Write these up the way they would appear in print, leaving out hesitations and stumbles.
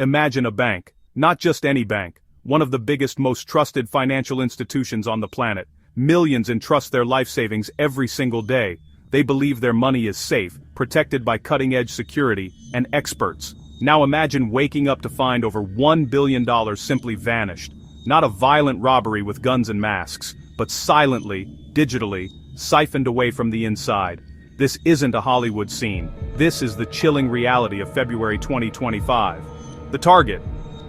Imagine a bank. Not just any bank. One of the biggest, most trusted financial institutions on the planet. Millions entrust their life savings every single day. They believe their money is safe, protected by cutting-edge security, and experts. Now imagine waking up to find over $1 billion simply vanished. Not a violent robbery with guns and masks, but silently, digitally, siphoned away from the inside. This isn't a Hollywood scene. This is the chilling reality of February 2025. The target: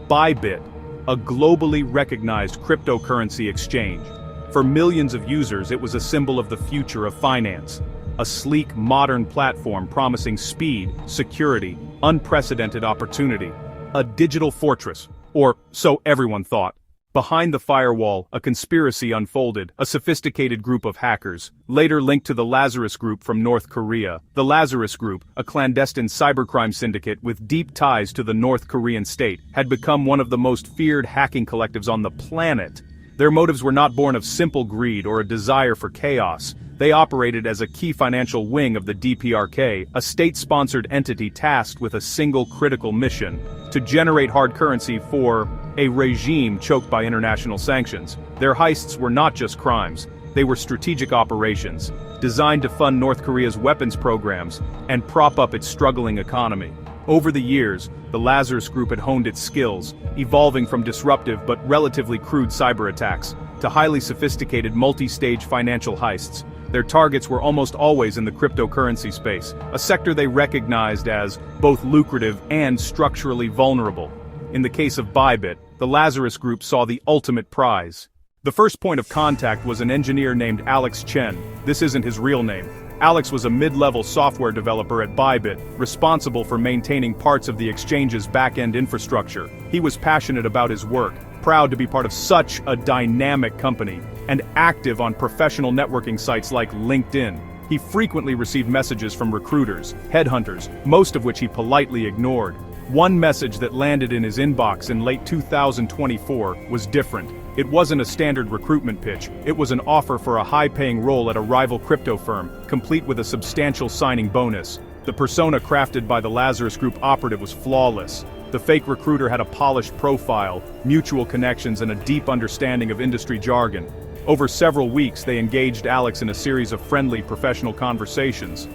Bybit, a globally recognized cryptocurrency exchange. For millions of users, it was a symbol of the future of finance. A sleek, modern platform promising speed, security, unprecedented opportunity. A digital fortress, or so everyone thought. Behind the firewall, a conspiracy unfolded, a sophisticated group of hackers, later linked to the Lazarus Group from North Korea. The Lazarus Group, a clandestine cybercrime syndicate with deep ties to the North Korean state, had become one of the most feared hacking collectives on the planet. Their motives were not born of simple greed or a desire for chaos. They operated as a key financial wing of the DPRK, a state-sponsored entity tasked with a single critical mission: to generate hard currency for a regime choked by international sanctions. Their heists were not just crimes, they were strategic operations, designed to fund North Korea's weapons programs and prop up its struggling economy. Over the years, the Lazarus Group had honed its skills, evolving from disruptive but relatively crude cyber attacks to highly sophisticated multi-stage financial heists. Their targets were almost always in the cryptocurrency space, a sector they recognized as both lucrative and structurally vulnerable. In the case of Bybit, the Lazarus Group saw the ultimate prize. The first point of contact was an engineer named Alex Chen. This isn't his real name. Alex was a mid-level software developer at Bybit, responsible for maintaining parts of the exchange's back-end infrastructure. He was passionate about his work, proud to be part of such a dynamic company, and active on professional networking sites like LinkedIn. He frequently received messages from recruiters, headhunters, most of which he politely ignored. One message that landed in his inbox in late 2024 was different. It wasn't a standard recruitment pitch, it was an offer for a high-paying role at a rival crypto firm, complete with a substantial signing bonus. The persona crafted by the Lazarus Group operative was flawless. The fake recruiter had a polished profile, mutual connections, and a deep understanding of industry jargon. Over several weeks, they engaged Alex in a series of friendly professional conversations.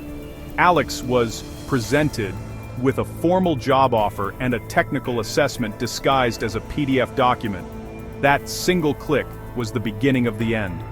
Alex was presented with a formal job offer and a technical assessment disguised as a PDF document. That single click was the beginning of the end.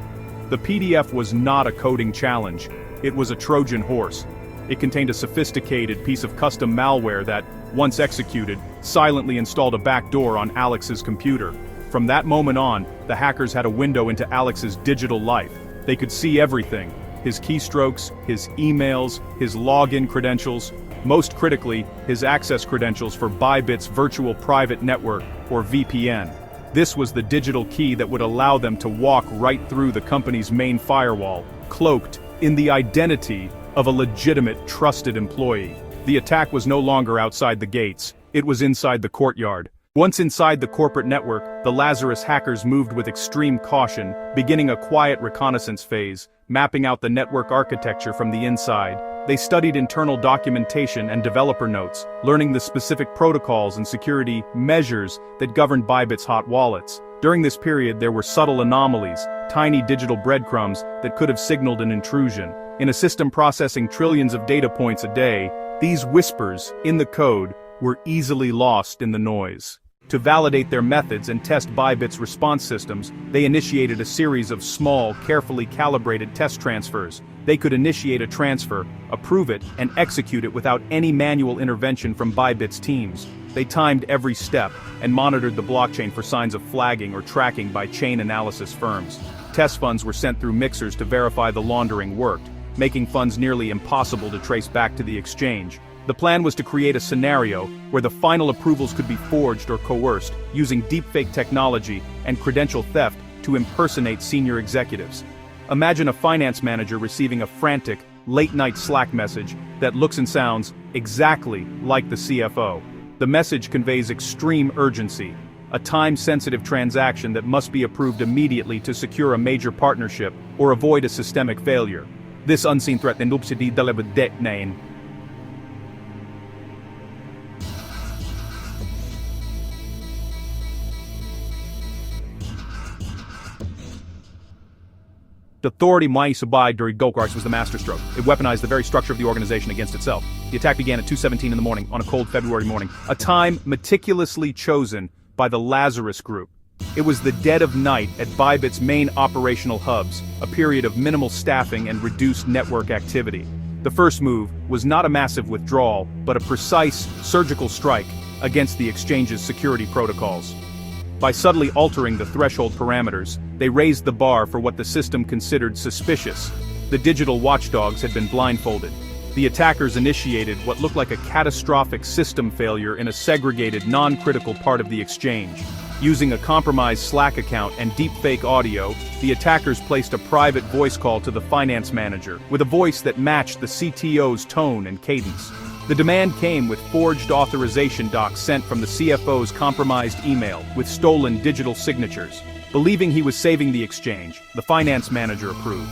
The PDF was not a coding challenge. It was a Trojan horse. It contained a sophisticated piece of custom malware that, once executed, silently installed a backdoor on Alex's computer. From that moment on, the hackers had a window into Alex's digital life. They could see everything: his keystrokes, his emails, his login credentials, most critically, his access credentials for Bybit's virtual private network, or VPN. This was the digital key that would allow them to walk right through the company's main firewall, cloaked in the identity of a legitimate, trusted employee. The attack was no longer outside the gates, it was inside the courtyard. Once inside the corporate network, the Lazarus hackers moved with extreme caution, beginning a quiet reconnaissance phase, mapping out the network architecture from the inside. They studied internal documentation and developer notes, learning the specific protocols and security measures that governed Bybit's hot wallets. During this period, there were subtle anomalies, tiny digital breadcrumbs that could have signaled an intrusion. In a system processing trillions of data points a day, these whispers in the code were easily lost in the noise. To validate their methods and test Bybit's response systems, they initiated a series of small, carefully calibrated test transfers. They could initiate a transfer, approve it, and execute it without any manual intervention from Bybit's teams. They timed every step and monitored the blockchain for signs of flagging or tracking by chain analysis firms. Test funds were sent through mixers to verify the laundering worked, making funds nearly impossible to trace back to the exchange. The plan was to create a scenario where the final approvals could be forged or coerced, using deepfake technology and credential theft to impersonate senior executives. Imagine a finance manager receiving a frantic, late-night Slack message that looks and sounds exactly like the CFO. The message conveys extreme urgency, a time-sensitive transaction that must be approved immediately to secure a major partnership or avoid a systemic failure. This unseen threat then loops to deliver debt name. The authority Maisubai during Gokars was the masterstroke. It weaponized the very structure of the organization against itself. The attack began at 2:17 in the morning on a cold February morning, a time meticulously chosen by the Lazarus Group. It was the dead of night at Bybit's main operational hubs, a period of minimal staffing and reduced network activity. The first move was not a massive withdrawal, but a precise, surgical strike against the exchange's security protocols. By subtly altering the threshold parameters, they raised the bar for what the system considered suspicious. The digital watchdogs had been blindfolded. The attackers initiated what looked like a catastrophic system failure in a segregated, non-critical part of the exchange. Using a compromised Slack account and deepfake audio, the attackers placed a private voice call to the finance manager, with a voice that matched the CTO's tone and cadence. The demand came with forged authorization docs sent from the CFO's compromised email, with stolen digital signatures. Believing he was saving the exchange, the finance manager approved.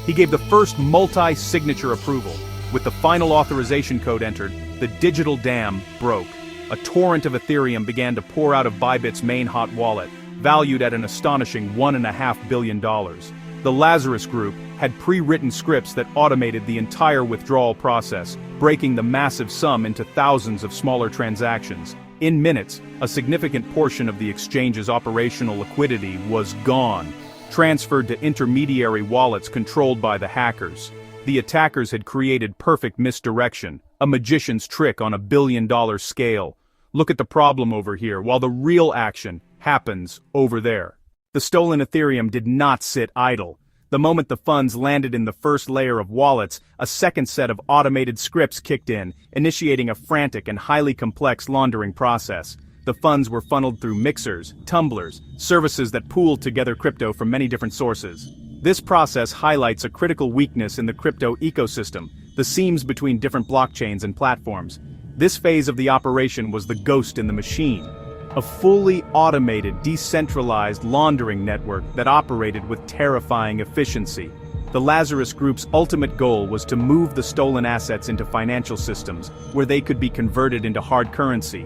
He gave the first multi-signature approval. With the final authorization code entered, the digital dam broke. A torrent of Ethereum began to pour out of Bybit's main hot wallet, valued at an astonishing $1.5 billion. The Lazarus Group had pre-written scripts that automated the entire withdrawal process, breaking the massive sum into thousands of smaller transactions. In minutes, a significant portion of the exchange's operational liquidity was gone, transferred to intermediary wallets controlled by the hackers. The attackers had created perfect misdirection, a magician's trick on a billion-dollar scale. Look at the problem over here, while the real action happens over there. The stolen Ethereum did not sit idle. The moment the funds landed in the first layer of wallets, a second set of automated scripts kicked in, initiating a frantic and highly complex laundering process. The funds were funneled through mixers, tumblers, services that pooled together crypto from many different sources. This process highlights a critical weakness in the crypto ecosystem, the seams between different blockchains and platforms. This phase of the operation was the ghost in the machine. A fully automated, decentralized laundering network that operated with terrifying efficiency. The Lazarus Group's ultimate goal was to move the stolen assets into financial systems, where they could be converted into hard currency.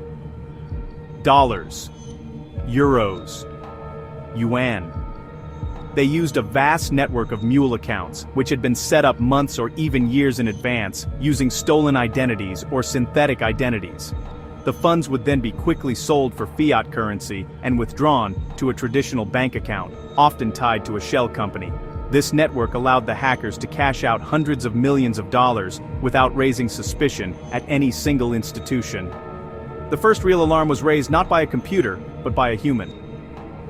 Dollars, euros, yuan. They used a vast network of mule accounts, which had been set up months or even years in advance, using stolen identities or synthetic identities. The funds would then be quickly sold for fiat currency and withdrawn to a traditional bank account, often tied to a shell company. This network allowed the hackers to cash out hundreds of millions of dollars without raising suspicion at any single institution. The first real alarm was raised not by a computer, but by a human.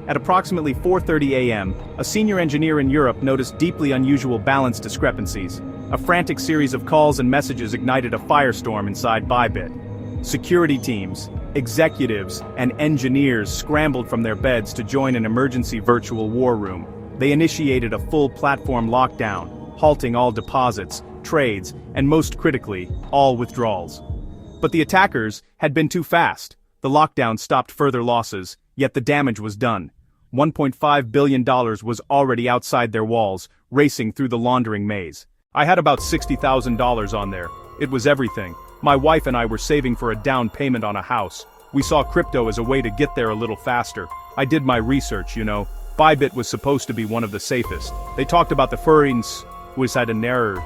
At approximately 4:30 a.m., a senior engineer in Europe noticed deeply unusual balance discrepancies. A frantic series of calls and messages ignited a firestorm inside Bybit. Security teams, executives, and engineers scrambled from their beds to join an emergency virtual war room. They initiated a full platform lockdown, halting all deposits, trades, and most critically, all withdrawals. But the attackers had been too fast. The lockdown stopped further losses, yet the damage was done. $1.5 billion was already outside their walls, racing through the laundering maze. I had about $60,000 on there. It was everything. My wife and I were saving for a down payment on a house. We saw crypto as a way to get there a little faster. I did my research, you know. Bybit was supposed to be one of the safest. They talked about the foreigners was had an error,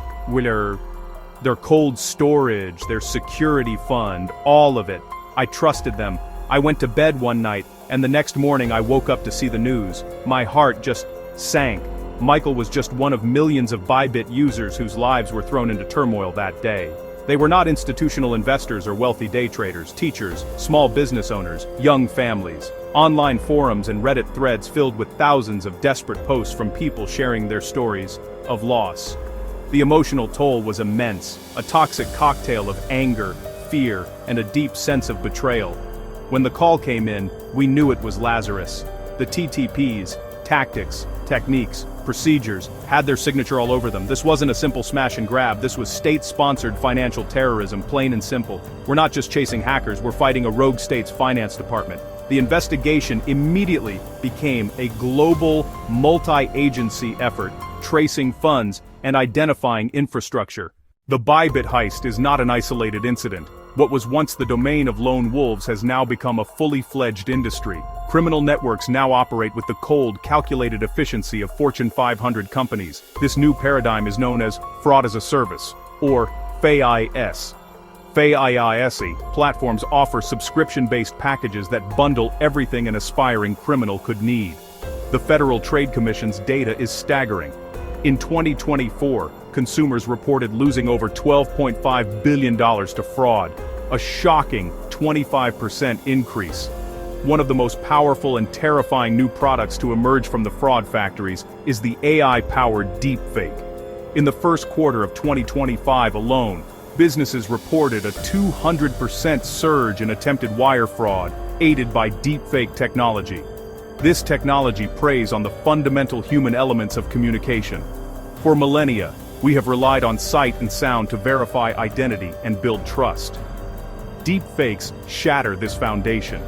their cold storage, their security fund, all of it. I trusted them. I went to bed one night, and the next morning I woke up to see the news. My heart just sank. Michael was just one of millions of Bybit users whose lives were thrown into turmoil that day. They were not institutional investors or wealthy day traders, teachers, small business owners, young families. Online forums and Reddit threads filled with thousands of desperate posts from people sharing their stories of loss. The emotional toll was immense, a toxic cocktail of anger, fear, and a deep sense of betrayal. When the call came in, we knew it was Lazarus. The TTPs, tactics, techniques, procedures, had their signature all over them. This wasn't a simple smash and grab, this was state-sponsored financial terrorism, plain and simple. We're not just chasing hackers, we're fighting a rogue state's finance department. The investigation immediately became a global, multi-agency effort, tracing funds and identifying infrastructure. The Bybit heist is not an isolated incident. What was once the domain of lone wolves has now become a fully fledged industry. Criminal networks now operate with the cold, calculated efficiency of Fortune 500 companies. This new paradigm is known as fraud as a service, or FAIS. FAIS platforms offer subscription-based packages that bundle everything an aspiring criminal could need. The Federal Trade Commission's data is staggering. In 2024, consumers reported losing over $12.5 billion to fraud, a shocking 25% increase. One of the most powerful and terrifying new products to emerge from the fraud factories is the AI-powered deepfake. In the first quarter of 2025 alone, businesses reported a 200% surge in attempted wire fraud, aided by deepfake technology. This technology preys on the fundamental human elements of communication. For millennia, we have relied on sight and sound to verify identity and build trust. Deepfakes shatter this foundation.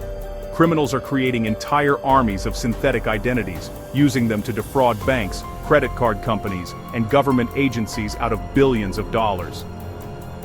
Criminals are creating entire armies of synthetic identities, using them to defraud banks, credit card companies, and government agencies out of billions of dollars.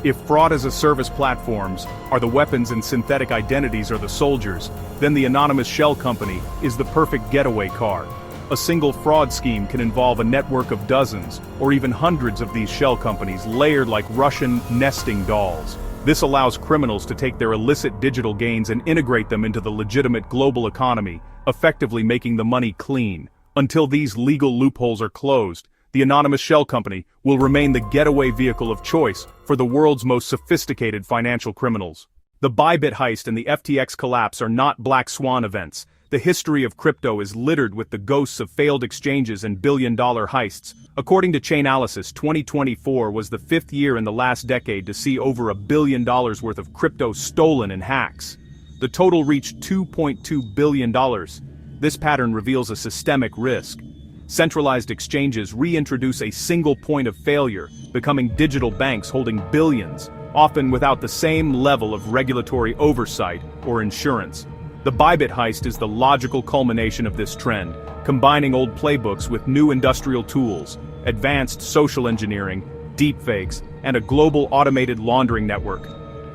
If fraud-as-a-service platforms are the weapons and synthetic identities are the soldiers, then the anonymous shell company is the perfect getaway car. A single fraud scheme can involve a network of dozens, or even hundreds of these shell companies layered like Russian nesting dolls. This allows criminals to take their illicit digital gains and integrate them into the legitimate global economy, effectively making the money clean. Until these legal loopholes are closed, the anonymous shell company will remain the getaway vehicle of choice for the world's most sophisticated financial criminals. The Bybit heist and the FTX collapse are not black swan events. The history of crypto is littered with the ghosts of failed exchanges and billion-dollar heists. According to Chainalysis, 2024 was the fifth year in the last decade to see over $1 billion worth of crypto stolen in hacks. The total reached $2.2 billion. This pattern reveals a systemic risk. Centralized exchanges reintroduce a single point of failure, becoming digital banks holding billions, often without the same level of regulatory oversight or insurance. The Bybit heist is the logical culmination of this trend, combining old playbooks with new industrial tools, advanced social engineering, deepfakes, and a global automated laundering network.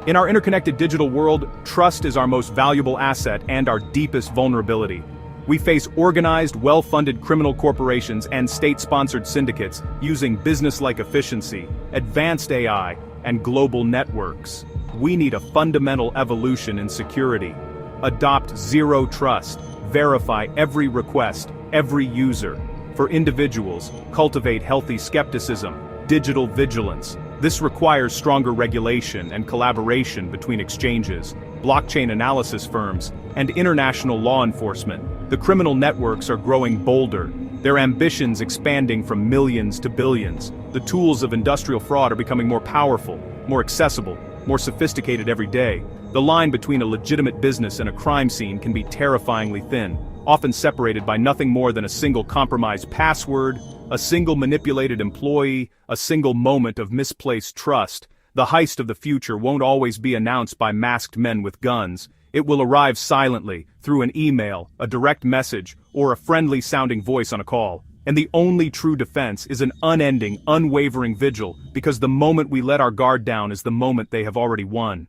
In our interconnected digital world, trust is our most valuable asset and our deepest vulnerability. We face organized, well-funded criminal corporations and state-sponsored syndicates using business-like efficiency, advanced AI, and global networks. We need a fundamental evolution in security. Adopt zero trust. Verify every request, every user. For individuals, cultivate healthy skepticism, digital vigilance. This requires stronger regulation and collaboration between exchanges, blockchain analysis firms, and international law enforcement. The criminal networks are growing bolder, their ambitions expanding from millions to billions. The tools of industrial fraud are becoming more powerful, more accessible, more sophisticated every day. The line between a legitimate business and a crime scene can be terrifyingly thin, often separated by nothing more than a single compromised password, a single manipulated employee, a single moment of misplaced trust. The heist of the future won't always be announced by masked men with guns. It will arrive silently, through an email, a direct message, or a friendly-sounding voice on a call. And the only true defense is an unending, unwavering vigil, because the moment we let our guard down is the moment they have already won.